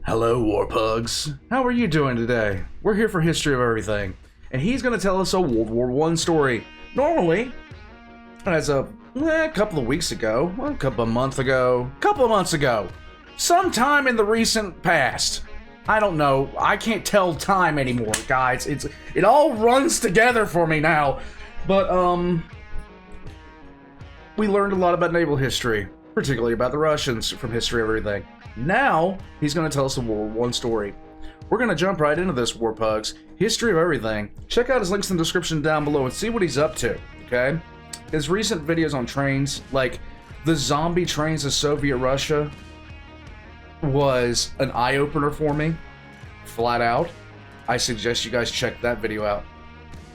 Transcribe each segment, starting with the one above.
Hello, Warpugs. How are you doing today? We're here for History of Everything, and he's going to tell us a World War One story. Normally, as a couple of weeks ago, a couple of months ago, sometime in the recent past. I don't know. I can't tell time anymore, guys. It all runs together for me now. But we learned a lot about naval history, particularly about the Russians from History of Everything. Now, he's going to tell us a World War I story. We're going to jump right into this, Warpugs. History of Everything. Check out his links in the description down below and see what he's up to, okay? His recent videos on trains, like the zombie trains of Soviet Russia, was an eye-opener for me, flat out. I suggest you guys check that video out,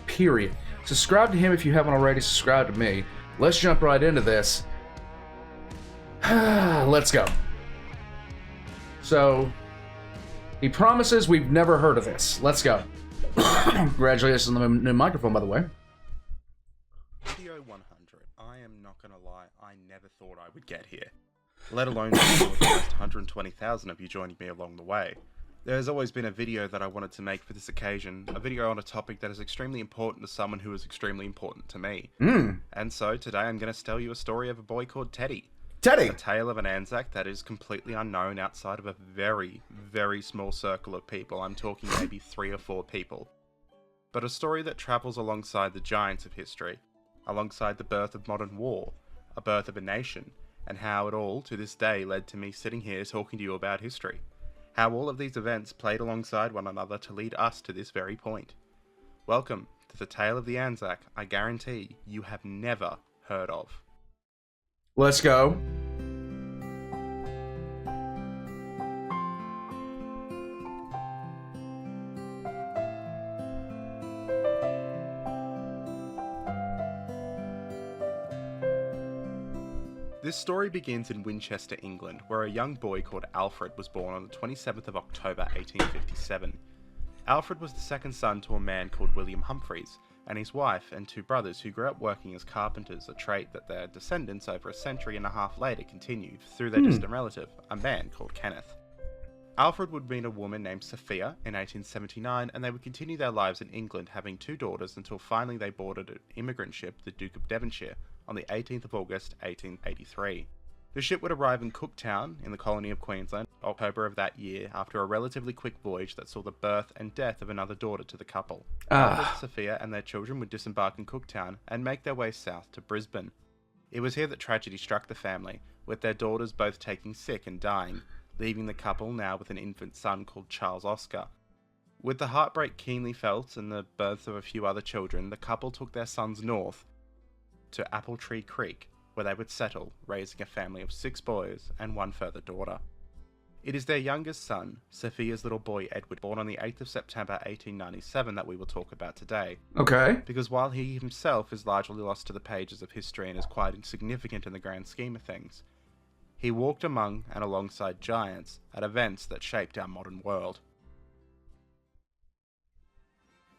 period. Subscribe to him if you haven't already. Subscribe to me. Let's jump right into this. Let's go. So, he promises we've never heard of this. Let's go. Congratulations on the new microphone, by the way. Video 100. I am not gonna lie, I never thought I would get here. Let alone the almost 120,000 of you joining me along the way. There's always been a video that I wanted to make for this occasion, a video on a topic that is extremely important to someone who is extremely important to me. And so today I'm going to tell you a story of a boy called Teddy. Teddy! A tale of an Anzac that is completely unknown outside of a very, very small circle of people. I'm talking maybe 3 or 4 people. But a story that travels alongside the giants of history, alongside the birth of modern war, a birth of a nation, and how it all, to this day, led to me sitting here talking to you about history. How all of these events played alongside one another to lead us to this very point. Welcome to the tale of the Anzac I guarantee you have never heard of. Let's go. This story begins in Winchester, England, where a young boy called Alfred was born on the 27th of October 1857. Alfred was the second son to a man called William Humphreys, and his wife and 2 brothers who grew up working as carpenters, a trait that their descendants over a century and a half later continued through their distant relative, a man called Kenneth. Alfred would meet a woman named Sophia in 1879, and they would continue their lives in England, having 2 daughters until finally they boarded an immigrant ship, the Duke of Devonshire, on the 18th of August 1883. The ship would arrive in Cooktown, in the colony of Queensland, October of that year, after a relatively quick voyage that saw the birth and death of another daughter to the couple. Alfred, Sophia and their children would disembark in Cooktown and make their way south to Brisbane. It was here that tragedy struck the family, with their daughters both taking sick and dying, leaving the couple now with an infant son called Charles Oscar. With the heartbreak keenly felt and the birth of a few other children, the couple took their sons north to Apple Tree Creek, where they would settle, raising a family of 6 boys and 1 further daughter. It is their youngest son, Sophia's little boy Edward, born on the 8th of September 1897, that we will talk about today. Okay. Because while he himself is largely lost to the pages of history and is quite insignificant in the grand scheme of things, he walked among and alongside giants at events that shaped our modern world.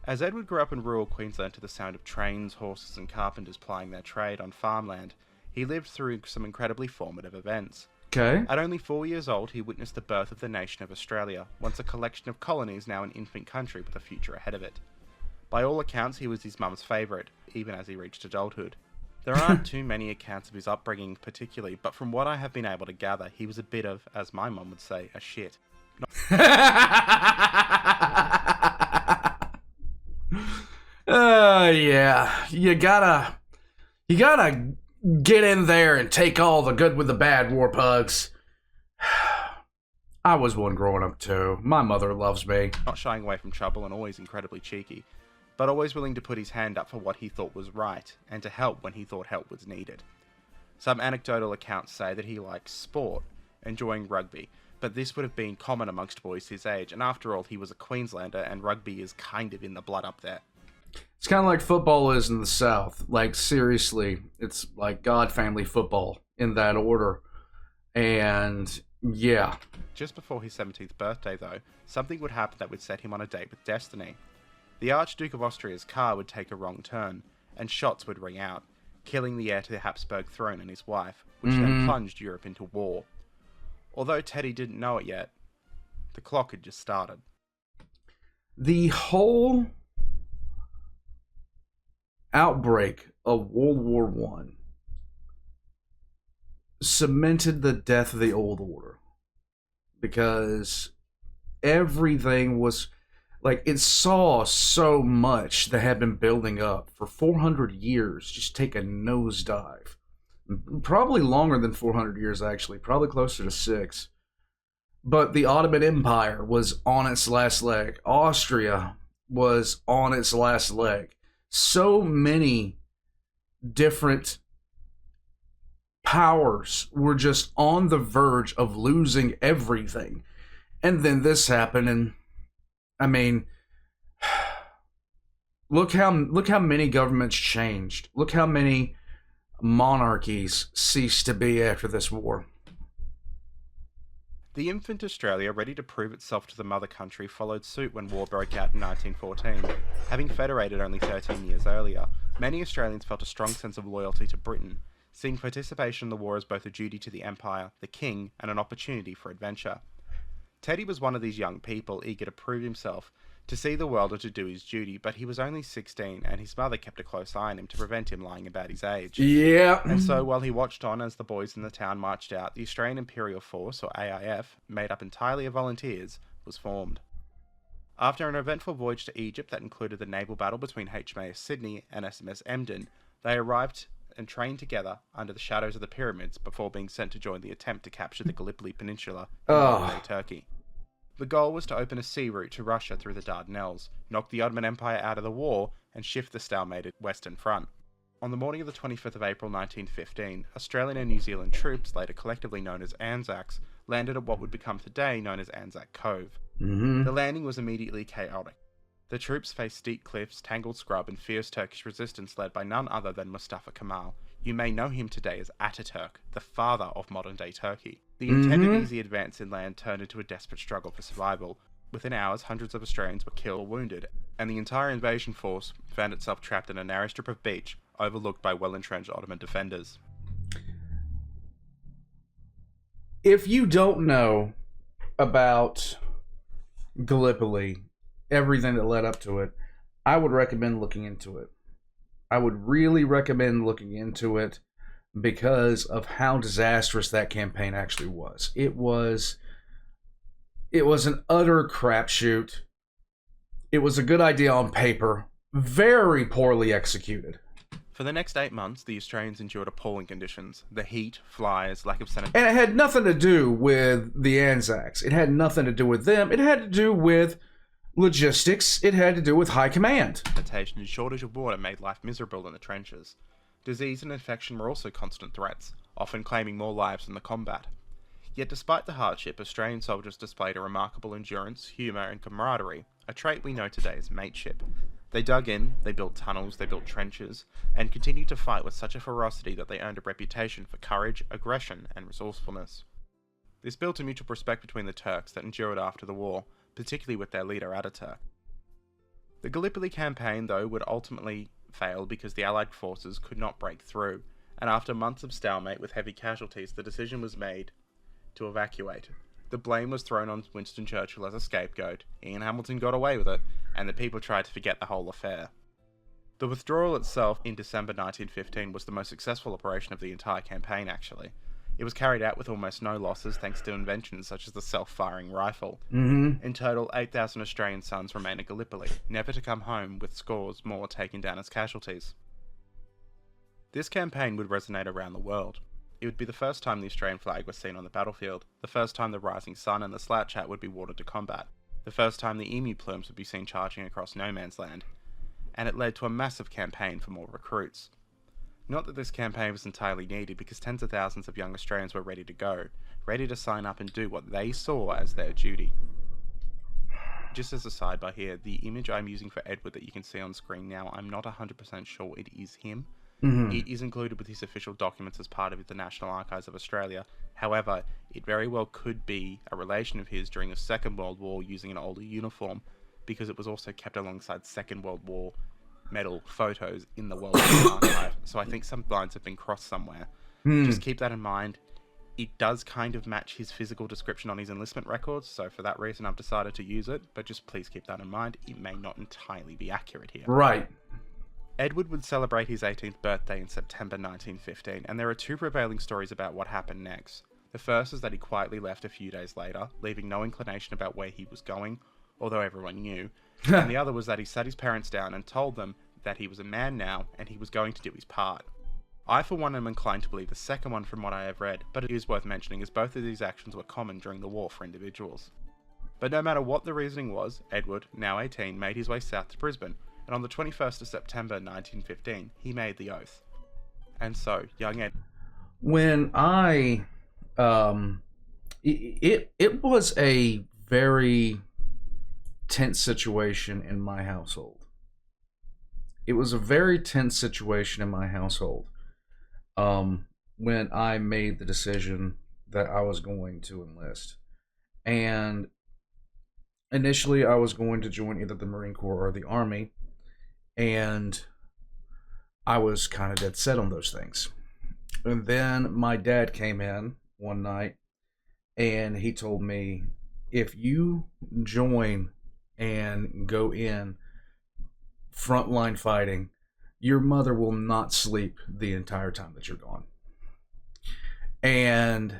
As Edward grew up in rural Queensland to the sound of trains, horses and carpenters plying their trade on farmland, he lived through some incredibly formative events. Okay. At only 4 years old, he witnessed the birth of the nation of Australia, once a collection of colonies, now an infant country with a future ahead of it. By all accounts, he was his mum's favourite, even as he reached adulthood. There aren't too many accounts of his upbringing particularly, but from what I have been able to gather, he was a bit of, as my mum would say, a shit. Yeah. You gotta get in there and take all the good with the bad, Warpugs. I was one growing up too. My mother loves me. Not shying away from trouble and always incredibly cheeky, but always willing to put his hand up for what he thought was right, and to help when he thought help was needed. Some anecdotal accounts say that he liked sport, enjoying rugby, but this would have been common amongst boys his age, and after all, he was a Queenslander, and rugby is kind of in the blood up there. It's kind of like football is in the South. Like, seriously, it's like God family football in that order. And, yeah. Just before his 17th birthday, though, something would happen that would set him on a date with destiny. The Archduke of Austria's car would take a wrong turn, and shots would ring out, killing the heir to the Habsburg throne and his wife, which then plunged Europe into war. Although Teddy didn't know it yet, The clock had just started. The whole outbreak of World War One cemented the death of the old order, because everything was like, it saw so much that had been building up for 400 years just take a nosedive. Probably longer than 400 years, actually, probably closer to 6. But the Ottoman Empire was on its last leg. Austria was on its last leg. So many different powers were just on the verge of losing everything. And then this happened, and I mean, look how many governments changed. Look how many monarchies ceased to be after this war. The infant Australia, ready to prove itself to the mother country, followed suit when war broke out in 1914. Having federated only 13 years earlier, many Australians felt a strong sense of loyalty to Britain, seeing participation in the war as both a duty to the Empire, the King, and an opportunity for adventure. Teddy was one of these young people eager to prove himself, to see the world and to do his duty, but he was only 16 and his mother kept a close eye on him to prevent him lying about his age. Yeah. And so while he watched on as the boys in the town marched out, the Australian Imperial Force, or AIF, made up entirely of volunteers, was formed. After an eventful voyage to Egypt that included the naval battle between HMAS Sydney and SMS Emden, they arrived and trained together under the shadows of the pyramids before being sent to join the attempt to capture the Gallipoli Peninsula in modern-day Turkey. The goal was to open a sea route to Russia through the Dardanelles, knock the Ottoman Empire out of the war, and shift the stalemated Western Front. On the morning of the 25th of April 1915, Australian and New Zealand troops, later collectively known as Anzacs, landed at what would become today known as Anzac Cove. The landing was immediately chaotic. The troops faced steep cliffs, tangled scrub, and fierce Turkish resistance led by none other than Mustafa Kemal. You may know him today as Ataturk, the father of modern-day Turkey. The intended easy advance inland turned into a desperate struggle for survival. Within hours, hundreds of Australians were killed or wounded, and the entire invasion force found itself trapped in a narrow strip of beach overlooked by well-entrenched Ottoman defenders. If you don't know about Gallipoli, everything that led up to it, I would recommend looking into it. I would really recommend looking into it because of how disastrous that campaign actually was. It was an utter crapshoot. It was a good idea on paper, very poorly executed. For the next 8 months, the Australians endured appalling conditions. The heat, flies, lack of sanitation. And it had nothing to do with the Anzacs. It had nothing to do with them. It had to do with logistics. It had to do with high command. And shortage of water made life miserable in the trenches. Disease and infection were also constant threats, often claiming more lives than the combat. Yet despite the hardship, Australian soldiers displayed a remarkable endurance, humour and camaraderie, a trait we know today as mateship. They dug in, they built tunnels, they built trenches, and continued to fight with such a ferocity that they earned a reputation for courage, aggression, and resourcefulness. This built a mutual respect between the Turks that endured after the war, particularly with their leader Ataturk. The Gallipoli campaign, though, would ultimately fail because the Allied forces could not break through, and after months of stalemate with heavy casualties, the decision was made to evacuate. The blame was thrown on Winston Churchill as a scapegoat, Ian Hamilton got away with it, and the people tried to forget the whole affair. The withdrawal itself in December 1915 was the most successful operation of the entire campaign, actually. It was carried out with almost no losses thanks to inventions such as the self-firing rifle. In total, 8,000 Australian sons remained at Gallipoli, never to come home, with scores more taken down as casualties. This campaign would resonate around the world. It would be the first time the Australian flag was seen on the battlefield, the first time the rising sun and the slouch hat would be wore to combat, the first time the emu plumes would be seen charging across no man's land, and it led to a massive campaign for more recruits. Not that this campaign was entirely needed, because tens of thousands of young Australians were ready to go, ready to sign up and do what they saw as their duty. Just as a sidebar here, the image I'm using for Edward that you can see on screen now, I'm not 100% sure it is him. It is included with his official documents as part of the National Archives of Australia. However, it very well could be a relation of his during the Second World War using an older uniform, because it was also kept alongside Second World War medal photos in the World War Archive. So I think some lines have been crossed somewhere. Just keep that in mind. It does kind of match his physical description on his enlistment records, so for that reason I've decided to use it, but just please keep that in mind, it may not entirely be accurate here. Right. Edward would celebrate his 18th birthday in September 1915, and there are two prevailing stories about what happened next. The first is that he quietly left a few days later, leaving no inclination about where he was going, although everyone knew, and the other was that he sat his parents down and told them that he was a man now and he was going to do his part. I for one am inclined to believe the second one from what I have read, but it is worth mentioning as both of these actions were common during the war for individuals. But no matter what the reasoning was, Edward, now 18, made his way south to Brisbane, and on the 21st of September 1915, he made the oath. And so, young Ed... When I... It was a very tense situation in my household. It was a very tense situation in my household. When I made the decision that I was going to enlist. And initially I was going to join either the Marine Corps or the Army, and I was kind of dead set on those things. And then my dad came in one night and he told me, if you join and go in frontline fighting, your mother will not sleep the entire time that you're gone. And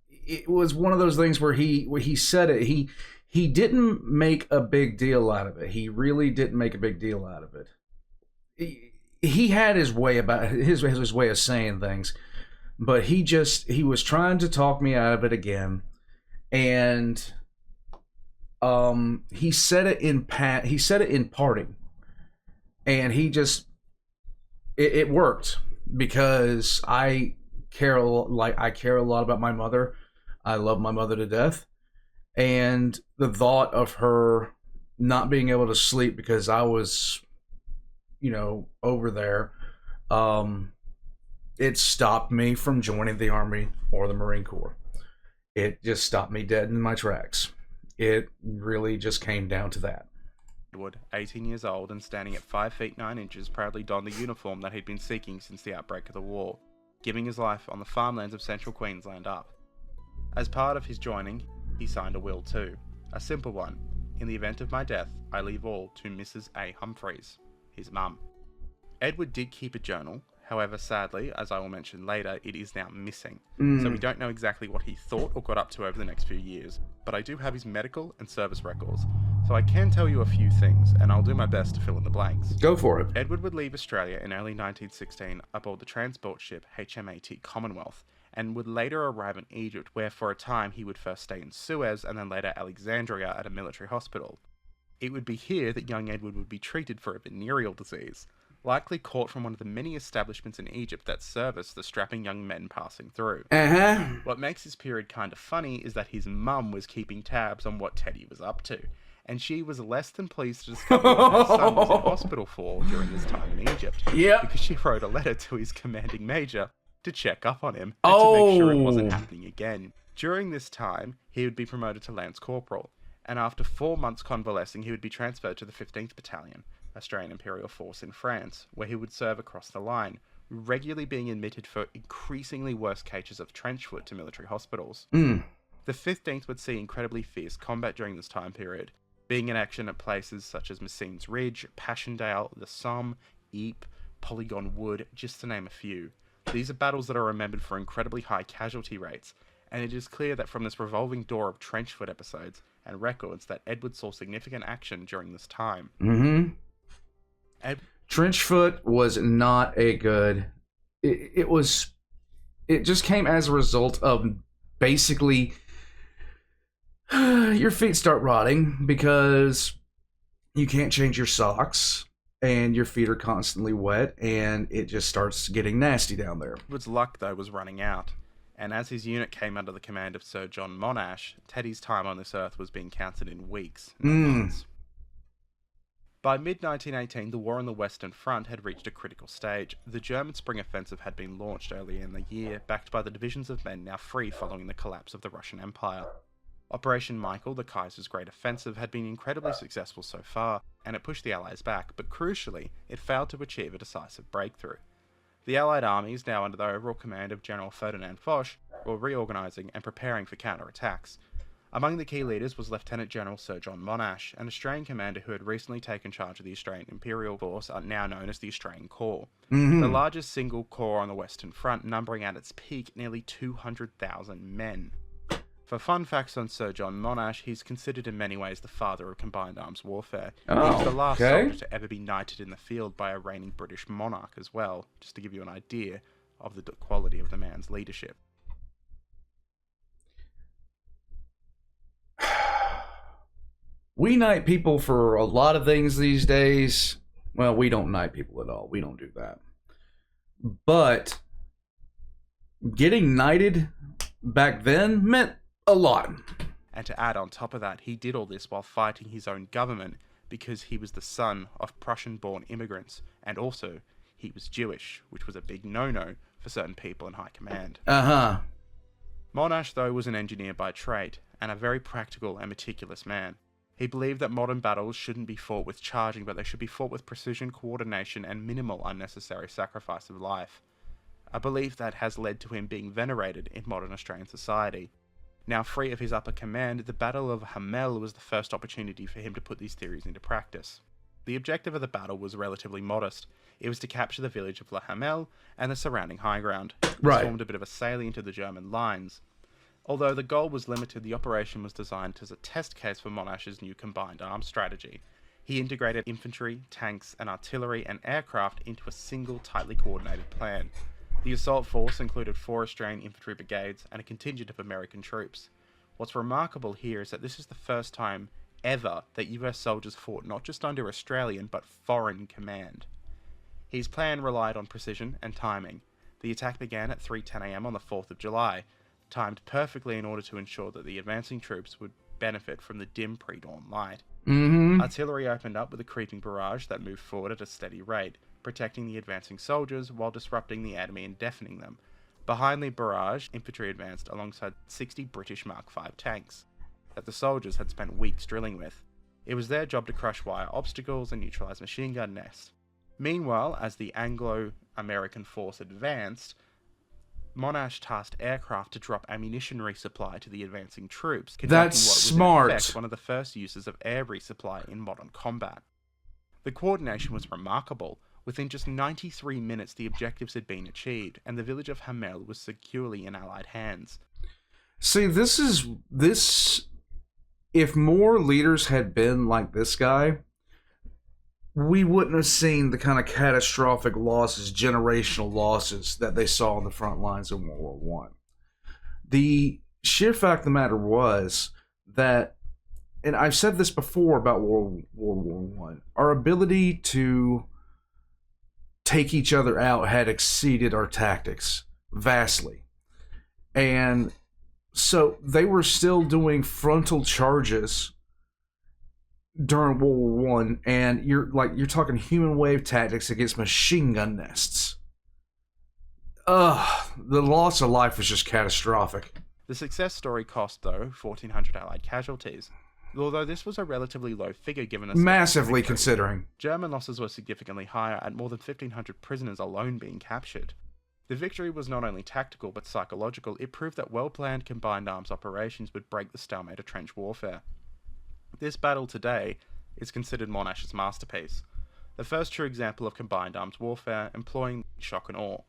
it was one of those things where he said it. He didn't make a big deal out of it. He really didn't make a big deal out of it. He had his way about his way of saying things, but he was trying to talk me out of it again. And he said it in parting. And it worked, because I care a lot about my mother. I love my mother to death. And the thought of her not being able to sleep because I was, over there, it stopped me from joining the Army or the Marine Corps. It just stopped me dead in my tracks. It really just came down to that. Edward, 18 years old and standing at 5 feet 9 inches, proudly donned the uniform that he'd been seeking since the outbreak of the war, giving his life on the farmlands of central Queensland up. As part of his joining, he signed a will too, a simple one. In the event of my death, I leave all to Mrs. A. Humphreys, his mum. Edward did keep a journal, however sadly, as I will mention later, it is now missing, so we don't know exactly what he thought or got up to over the next few years, but I do have his medical and service records, so I can tell you a few things, and I'll do my best to fill in the blanks. Go for it. Edward would leave Australia in early 1916 aboard the transport ship HMAT Commonwealth, and would later arrive in Egypt, where for a time he would first stay in Suez and then later Alexandria at a military hospital. It would be here that young Edward would be treated for a venereal disease, likely caught from one of the many establishments in Egypt that service the strapping young men passing through. What makes this period kind of funny is that his mum was keeping tabs on what Teddy was up to, and she was less than pleased to discover what her son was in hospital for during this time in Egypt. Yep. Because she wrote a letter to his commanding major to check up on him and to make sure it wasn't happening again. During this time, he would be promoted to Lance Corporal, and after 4 months convalescing, he would be transferred to the 15th Battalion, Australian Imperial Force in France, where he would serve across the line, regularly being admitted for increasingly worse cases of trench foot to military hospitals. The 15th would see incredibly fierce combat during this time period, being in action at places such as Messines Ridge, Passchendaele, the Somme, Ypres, Polygon Wood, just to name a few. These are battles that are remembered for incredibly high casualty rates, and it is clear that from this revolving door of trench foot episodes and records that Edward saw significant action during this time. Trenchfoot was not a good... It just came as a result of basically your feet start rotting because you can't change your socks and your feet are constantly wet and it just starts getting nasty down there. Edward's luck, though, was running out, and as his unit came under the command of Sir John Monash, Teddy's time on this earth was being counted in weeks, not months. By mid-1918, the war on the Western Front had reached a critical stage. The German Spring Offensive had been launched earlier in the year, backed by the divisions of men now free following the collapse of the Russian Empire. Operation Michael, the Kaiser's Great Offensive, had been incredibly successful so far, and it pushed the Allies back, but crucially, it failed to achieve a decisive breakthrough. The Allied armies, now under the overall command of General Ferdinand Foch, were reorganising and preparing for counterattacks. Among the key leaders was Lieutenant General Sir John Monash, an Australian commander who had recently taken charge of the Australian Imperial Force, now known as the Australian Corps. The largest single corps on the Western Front, numbering at its peak nearly 200,000 men. For fun facts on Sir John Monash, he's considered in many ways the father of combined arms warfare. He was the last soldier to ever be knighted in the field by a reigning British monarch as well, just to give you an idea of the quality of the man's leadership. We knight people for a lot of things these days. Well, we don't knight people at all. We don't do that. But getting knighted back then meant a lot. And to add on top of that, he did all this while fighting his own government because he was the son of Prussian-born immigrants, and also he was Jewish, which was a big no-no for certain people in high command. Monash, though, was an engineer by trade, and a very practical and meticulous man. He believed that modern battles shouldn't be fought with charging, but they should be fought with precision, coordination, and minimal unnecessary sacrifice of life. A belief that has led to him being venerated in modern Australian society. Now free of his upper command, the Battle of Hamel was the first opportunity for him to put these theories into practice. The objective of the battle was relatively modest. It was to capture the village of La Hamel and the surrounding high ground. It formed a bit of a salient to the German lines. Although the goal was limited, the operation was designed as a test case for Monash's new combined arms strategy. He integrated infantry, tanks, and artillery and aircraft into a single, tightly coordinated plan. The assault force included 4 Australian infantry brigades and a contingent of American troops. What's remarkable here is that this is the first time ever that US soldiers fought not just under Australian but foreign command. His plan relied on precision and timing. The attack began at 3:10 AM on the 4th of July, timed perfectly in order to ensure that the advancing troops would benefit from the dim pre-dawn light. Artillery opened up with a creeping barrage that moved forward at a steady rate, protecting the advancing soldiers while disrupting the enemy and deafening them. Behind the barrage, infantry advanced alongside 60 British Mark V tanks that the soldiers had spent weeks drilling with. It was their job to crush wire obstacles and neutralize machine gun nests. Meanwhile, as the Anglo-American force advanced, Monash tasked aircraft to drop ammunition resupply to the advancing troops, conducting what was in effect one of the first uses of air resupply in modern combat. The coordination was remarkable. Within just 93 minutes, the objectives had been achieved, and the village of Hamel was securely in Allied hands. See, this. If more leaders had been like this guy, we wouldn't have seen the kind of catastrophic losses, generational losses that they saw on the front lines of World War I. The sheer fact of the matter was that, and I've said this before about World War I, our ability to take each other out had exceeded our tactics vastly. And so they were still doing frontal charges during World War I, and you're talking human wave tactics against machine gun nests. The loss of life was just catastrophic. The success story cost, though, 1,400 Allied casualties. Although this was a relatively low figure given the massively considering. German losses were significantly higher, at more than 1,500 prisoners alone being captured. The victory was not only tactical but psychological. It proved that well-planned combined arms operations would break the stalemate of trench warfare. This battle today is considered Monash's masterpiece, the first true example of combined arms warfare employing shock and awe.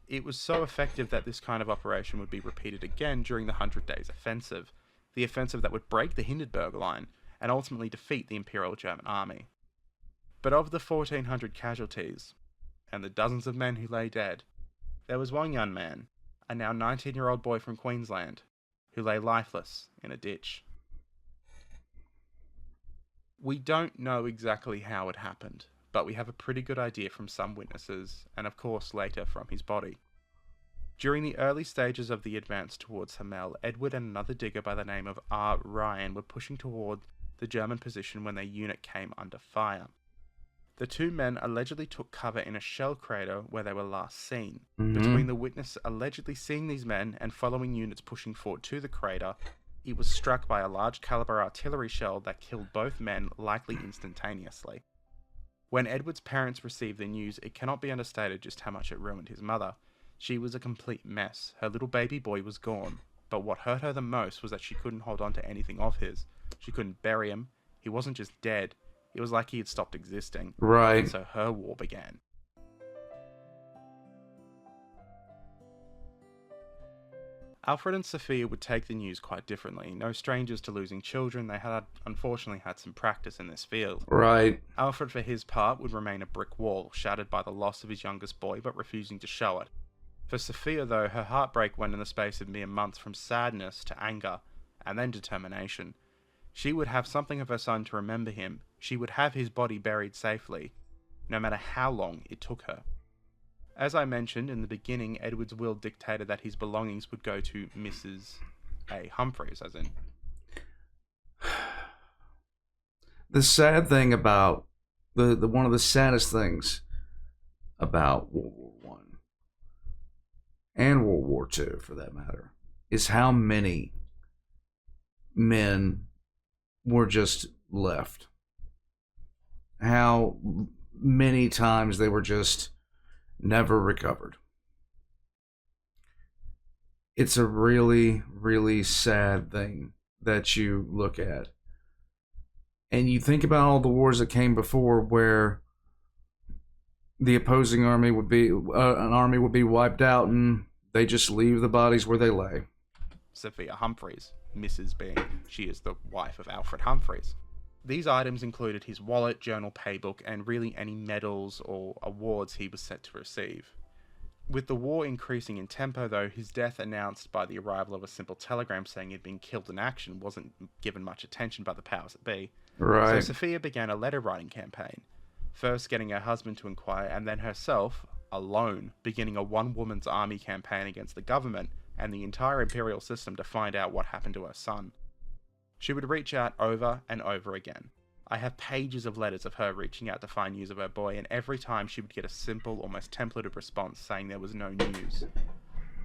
It was so effective that this kind of operation would be repeated again during the 100 Days Offensive, the offensive that would break the Hindenburg Line and ultimately defeat the Imperial German Army. But of the 1,400 casualties, and the dozens of men who lay dead, there was one young man, a now 19-year-old boy from Queensland, who lay lifeless in a ditch. We don't know exactly how it happened, but we have a pretty good idea from some witnesses, and of course later from his body. During the early stages of the advance towards Hamel, Edward and another digger by the name of R. Ryan were pushing toward the German position when their unit came under fire. The two men allegedly took cover in a shell crater where they were last seen. Between the witness allegedly seeing these men and following units pushing forward to the crater, it was struck by a large caliber artillery shell that killed both men, likely instantaneously. When Edward's parents received the news, it cannot be understated just how much it ruined his mother. She was a complete mess. Her little baby boy was gone. But what hurt her the most was that she couldn't hold on to anything of his. She couldn't bury him. He wasn't just dead. It was like he had stopped existing. Right. And so her war began. Alfred and Sophia would take the news quite differently. No strangers to losing children, they had unfortunately had some practice in this field. Right. Alfred, for his part, would remain a brick wall, shattered by the loss of his youngest boy, but refusing to show it. For Sophia, though, her heartbreak went in the space of mere months from sadness to anger, and then determination. She would have something of her son to remember him. She would have his body buried safely, no matter how long it took her. As I mentioned in the beginning, Edward's will dictated that his belongings would go to Mrs. A. Humphreys, as in. The sad thing about the one of the saddest things about World War One and World War Two, for that matter, is how many men were just left. How many times they were just never recovered. It's a really, really sad thing that you look at. And you think about all the wars that came before where the opposing army would be, an army would be wiped out and they just leave the bodies where they lay. Sophia Humphreys, Mrs. being, she is the wife of Alfred Humphreys. These items included his wallet, journal, paybook, and really any medals or awards he was set to receive. With the war increasing in tempo, though, his death, announced by the arrival of a simple telegram saying he'd been killed in action, wasn't given much attention by the powers that be. Right. So Sophia began a letter-writing campaign, first getting her husband to inquire, and then herself, alone, beginning a one-woman's army campaign against the government and the entire imperial system to find out what happened to her son. She would reach out over and over again. I have pages of letters of her reaching out to find news of her boy, and every time she would get a simple, almost templated response saying there was no news.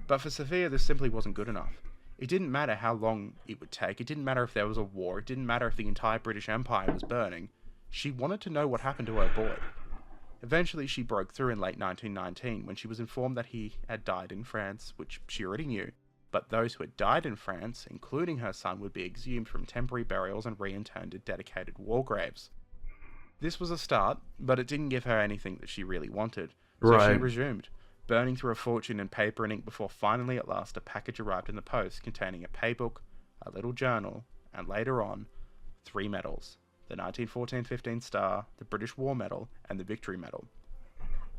But for Sophia, this simply wasn't good enough. It didn't matter how long it would take, it didn't matter if there was a war, it didn't matter if the entire British Empire was burning. She wanted to know what happened to her boy. Eventually, she broke through in late 1919 when she was informed that he had died in France, which she already knew. But those who had died in France, including her son, would be exhumed from temporary burials and reinterred to dedicated war graves. This was a start, but it didn't give her anything that she really wanted. So she resumed, burning through a fortune in paper and ink before finally at last a package arrived in the post containing a paybook, a little journal, and later on, 3 medals. The 1914-15 Star, the British War Medal, and the Victory Medal.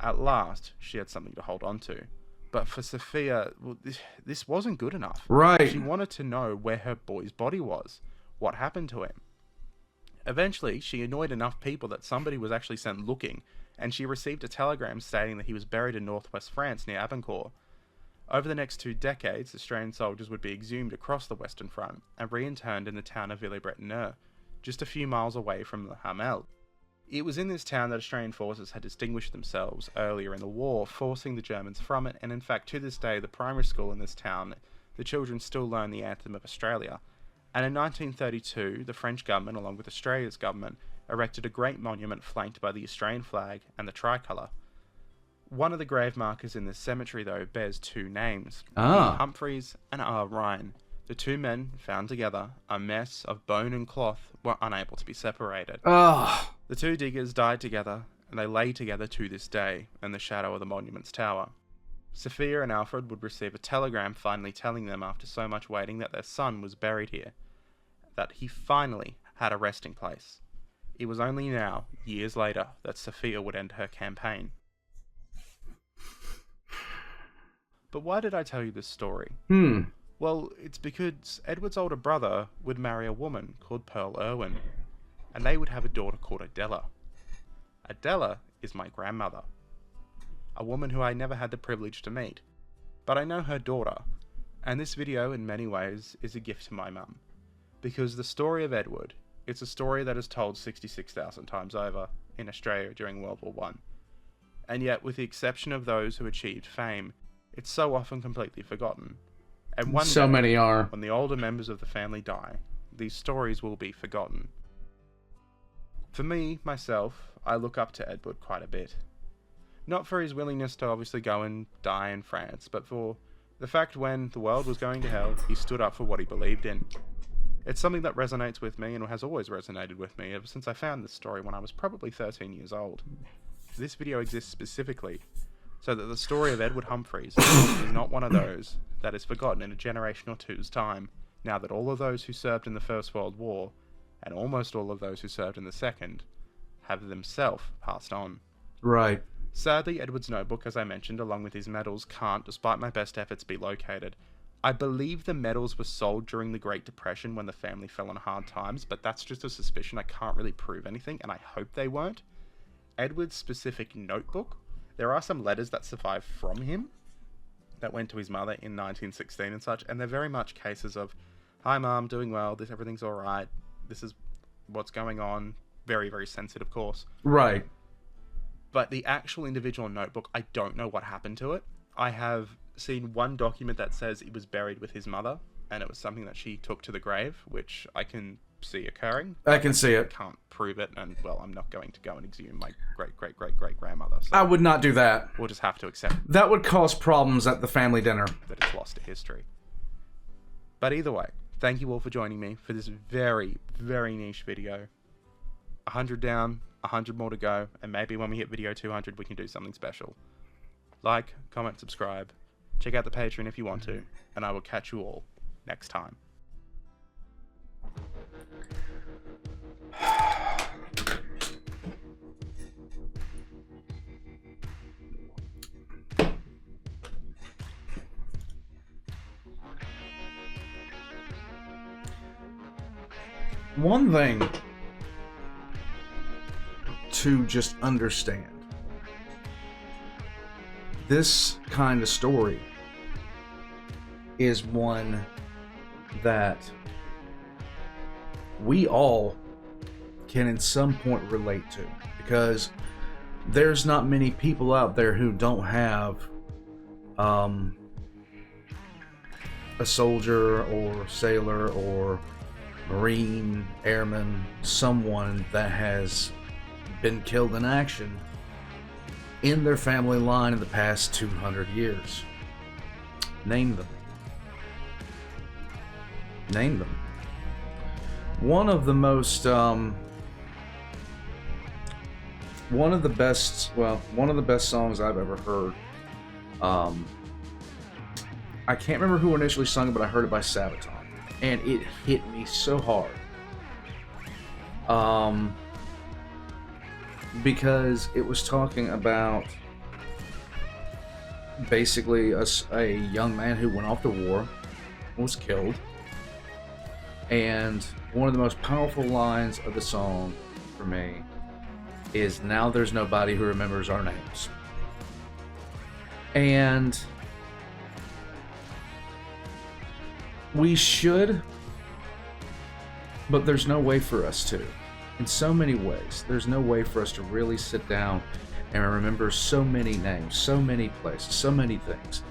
At last, she had something to hold on to. But for Sophia, well, this wasn't good enough. Right. She wanted to know where her boy's body was, what happened to him. Eventually, she annoyed enough people that somebody was actually sent looking, and she received a telegram stating that he was buried in northwest France near Abancourt. Over the next 2 decades, Australian soldiers would be exhumed across the Western Front and reinterred in the town of Villers-Bretonneux, just a few miles away from the Hamel. It was in this town that Australian forces had distinguished themselves earlier in the war, forcing the Germans from it, and in fact to this day the primary school in this town, the children still learn the anthem of Australia. And in 1932, the French government, along with Australia's government, erected a great monument flanked by the Australian flag and the tricolour. One of the grave markers in this cemetery, though, bears 2 names, E. Humphreys and R. Ryan. The 2 men, found together, a mess of bone and cloth, were unable to be separated. The 2 diggers died together, and they lay together to this day, in the shadow of the monument's tower. Sophia and Alfred would receive a telegram finally telling them after so much waiting that their son was buried here, that he finally had a resting place. It was only now, years later, that Sophia would end her campaign. But why did I tell you this story? Well, it's because Edward's older brother would marry a woman called Pearl Irwin, and they would have a daughter called Adela. Adela is my grandmother, a woman who I never had the privilege to meet, but I know her daughter, and this video in many ways is a gift to my mum, because the story of Edward, it's a story that is told 66,000 times over in Australia during World War I, and yet with the exception of those who achieved fame, it's so often completely forgotten. And one day, many are. When the older members of the family die, these stories will be forgotten. For me, myself, I look up to Edward quite a bit. Not for his willingness to obviously go and die in France, but for the fact when the world was going to hell, he stood up for what he believed in. It's something that resonates with me and has always resonated with me ever since I found this story when I was probably 13 years old. This video exists specifically so that the story of Edward Humphreys is not one of those that is forgotten in a generation or two's time, now that all of those who served in the First World War, and almost all of those who served in the Second, have themselves passed on. Right. Sadly, Edward's notebook, as I mentioned, along with his medals, can't, despite my best efforts, be located. I believe the medals were sold during the Great Depression when the family fell on hard times, but that's just a suspicion. I can't really prove anything, and I hope they weren't. Edward's specific notebook, there are some letters that survive from him that went to his mother in 1916 and such, and they're very much cases of, "Hi Mom, doing well, everything's alright, this is what's going on," very, very sensitive, of course. Right. But the actual individual notebook, I don't know what happened to it. I have seen one document that says it was buried with his mother, and it was something that she took to the grave, which I can see occurring. I can see it. I can't prove it, and, well, I'm not going to go and exhume my great-great-great-great-grandmother. So I would not do that. we'll just have to accept That would cause problems at the family dinner. that it's lost to history. But either way, thank you all for joining me for this very, very niche video. 100 down, 100 more to go, and maybe when we hit video 200 we can do something special. Like, comment, subscribe, check out the Patreon if you want to, and I will catch you all next time. One thing to just understand, this kind of story is one that we all can in some point relate to, because there's not many people out there who don't have a soldier or sailor or Marine, airman, someone that has been killed in action in their family line in the past 200 years. Name them. Name them. One of the most, one of the best songs I've ever heard. I can't remember who initially sung it, but I heard it by Sabaton. And it hit me so hard. Because it was talking about basically a young man who went off to war, was killed, and one of the most powerful lines of the song for me is, "Now there's nobody who remembers our names." And we should, but there's no way for us to. In so many ways, there's no way for us to really sit down and remember so many names, so many places, so many things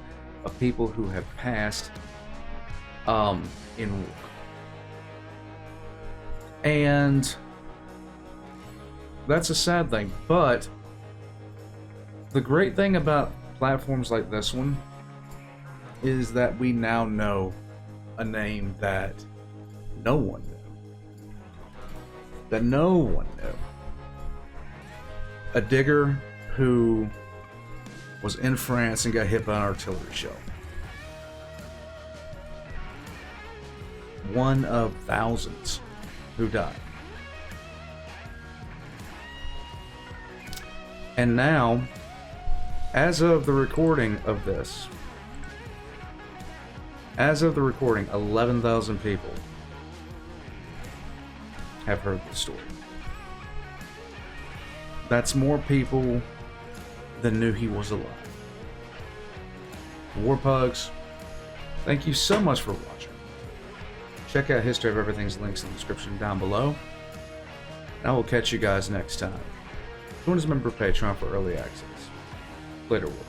of people who have passed in war. And that's a sad thing, but the great thing about platforms like this one is that we now know a name that no one knew. That no one knew. A digger who was in France and got hit by an artillery shell. One of thousands who died. And now, as of the recording of this, 11,000 people have heard the story. That's more people than knew he was alive. War Pugs, thank you so much for watching. Check out History of Everything's links in the description down below. And I will catch you guys next time. Join us a member of Patreon for early access. Later, War.